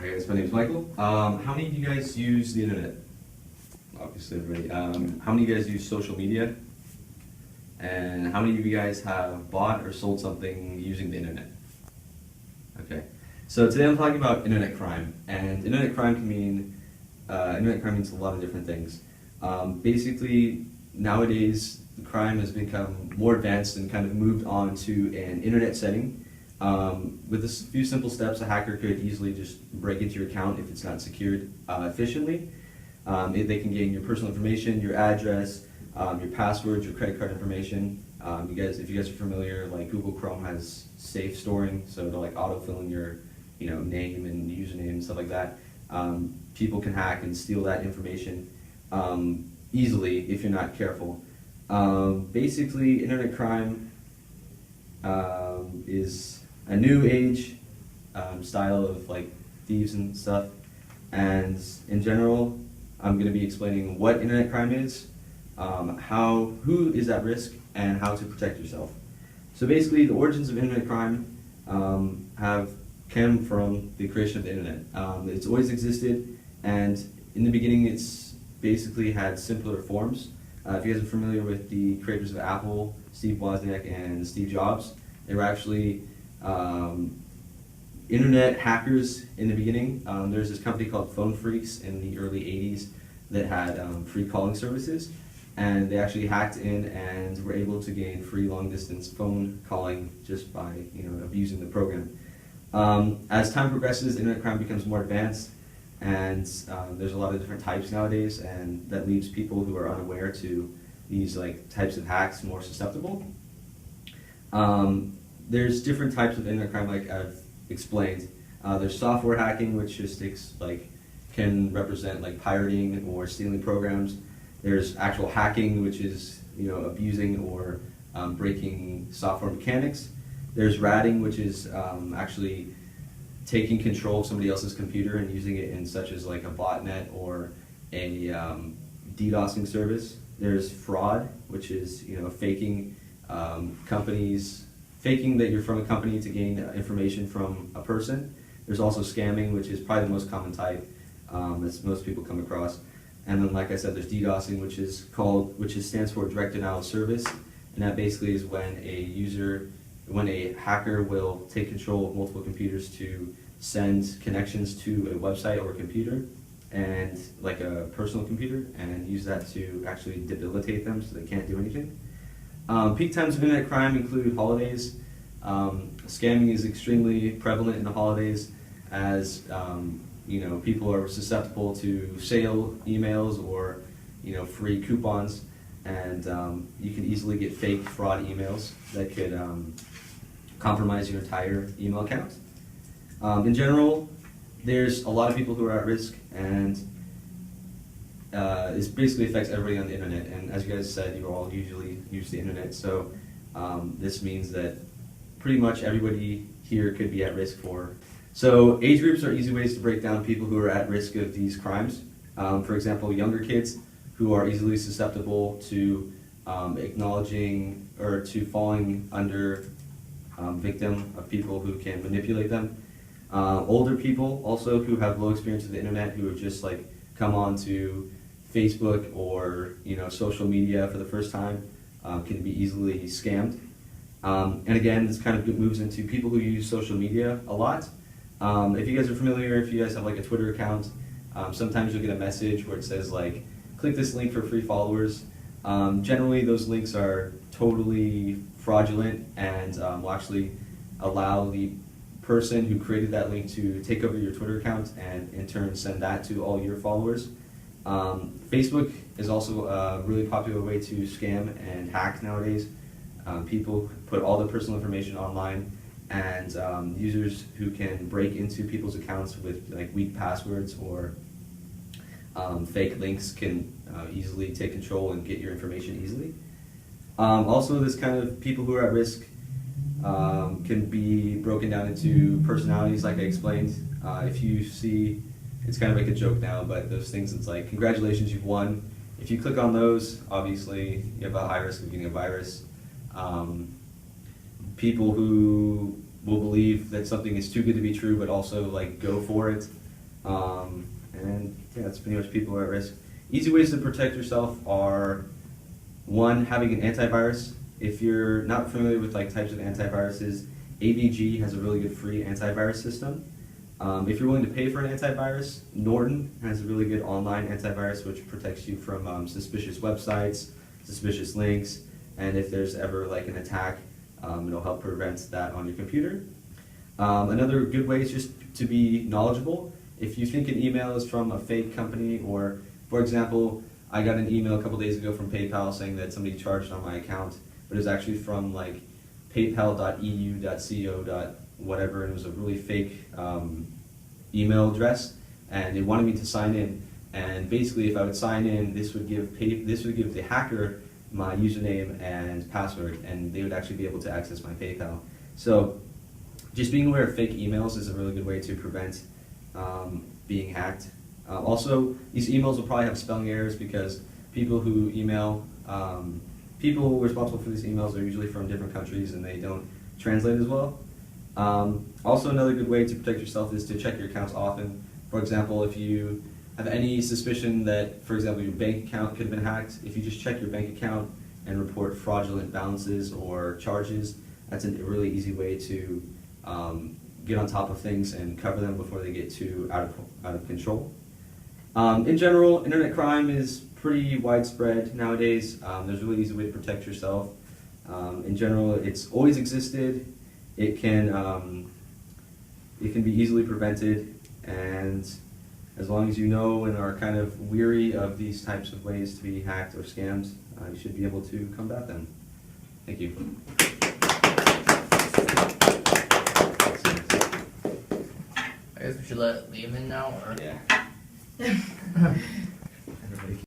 Hi guys, my name is Michael. How many of you guys use the internet? Obviously everybody. How many of you guys use social media? And how many of you guys have bought or sold something using the internet? Okay, so today I'm talking about internet crime, and internet crime means a lot of different things. Basically, nowadays crime has become more advanced and kind of moved on to an internet setting. With a few simple steps, a hacker could easily just break into your account if it's not secured efficiently. They can gain your personal information, your address, your passwords, your credit card information. If you guys are familiar, like Google Chrome has safe storing, so it'll like autofill in your, name and username and stuff like that. People can hack and steal that information easily if you're not careful. Basically, internet crime is a new age style of like thieves and stuff, and in general I'm going to be explaining what internet crime is, who is at risk, and how to protect yourself. So basically the origins of internet crime have come from the creation of the internet. It's always existed, and in the beginning it's basically had simpler forms. If you guys are familiar with the creators of Apple, Steve Wozniak and Steve Jobs, they were actually internet hackers in the beginning. There's this company called Phone Phreaks in the early 80s that had free calling services, and they actually hacked in and were able to gain free long distance phone calling just by abusing the program. As time progresses, internet crime becomes more advanced, and there's a lot of different types nowadays, and that leaves people who are unaware to these types of hacks more susceptible. There's different types of internet crime, like I've explained. There's software hacking, which just can represent pirating or stealing programs. There's actual hacking, which is abusing or breaking software mechanics. There's ratting, which is actually taking control of somebody else's computer and using it in such as a botnet or a DDoSing service. There's fraud, which is faking faking that you're from a company to gain information from a person. There's also scamming, which is probably the most common type that most people come across. And then, like I said, there's DDoSing, which stands for direct denial of service, and that basically is when a hacker will take control of multiple computers to send connections to a website or a computer, and like a personal computer, and use that to actually debilitate them so they can't do anything. Peak times of internet crime include holidays. Scamming is extremely prevalent in the holidays, as people are susceptible to sale emails or free coupons, and you can easily get fake fraud emails that could compromise your entire email account. In general, there's a lot of people who are at risk, and this basically affects everybody on the internet. And as you guys said, you all usually use the internet, so this means that pretty much everybody here could be at risk for. So age groups are easy ways to break down people who are at risk of these crimes. For example, younger kids who are easily susceptible to acknowledging or to falling under victim of people who can manipulate them. Older people also who have low experience with the internet, who have just come on to Facebook or social media for the first time, can be easily scammed. And again, this kind of moves into people who use social media a lot. If you guys are familiar, if you guys have a Twitter account, sometimes you'll get a message where it says click this link for free followers. Generally those links are totally fraudulent and will actually allow the person who created that link to take over your Twitter account and in turn send that to all your followers. Facebook is also a really popular way to scam and hack nowadays. People put all their personal information online, and users who can break into people's accounts with weak passwords or fake links can easily take control and get your information easily. Also, this kind of people who are at risk can be broken down into personalities, like I explained. If you see, it's kind of like a joke now, but those things, it's congratulations, you've won. If you click on those, obviously you have a high risk of getting a virus. People who will believe that something is too good to be true, but also go for it. And yeah, that's pretty much people who are at risk. Easy ways to protect yourself are, one, having an antivirus. If you're not familiar with like types of antiviruses, AVG has a really good free antivirus system. If you're willing to pay for an antivirus, Norton has a really good online antivirus which protects you from suspicious websites, suspicious links, and if there's ever like an attack, it'll help prevent that on your computer. Another good way is just to be knowledgeable. If you think an email is from a fake company, or for example, I got an email a couple days ago from PayPal saying that somebody charged on my account, but it was actually from like paypal.eu.co. whatever, and it was a really fake email address, and they wanted me to sign in. And basically, if I would sign in, this would give the hacker my username and password, and they would actually be able to access my PayPal. So, just being aware of fake emails is a really good way to prevent being hacked. Also, these emails will probably have spelling errors because people who email, people responsible for these emails are usually from different countries and they don't translate as well. Also, another good way to protect yourself is to check your accounts often. For example, if you have any suspicion that, for example, your bank account could have been hacked, if you just check your bank account and report fraudulent balances or charges, that's a really easy way to get on top of things and cover them before they get too out of control. In general, internet crime is pretty widespread nowadays. There's a really easy way to protect yourself. In general, it's always existed. It can be easily prevented, and as long as you know and are kind of weary of these types of ways to be hacked or scammed, you should be able to combat them. Thank you. I guess we should let Liam in now, or? Yeah.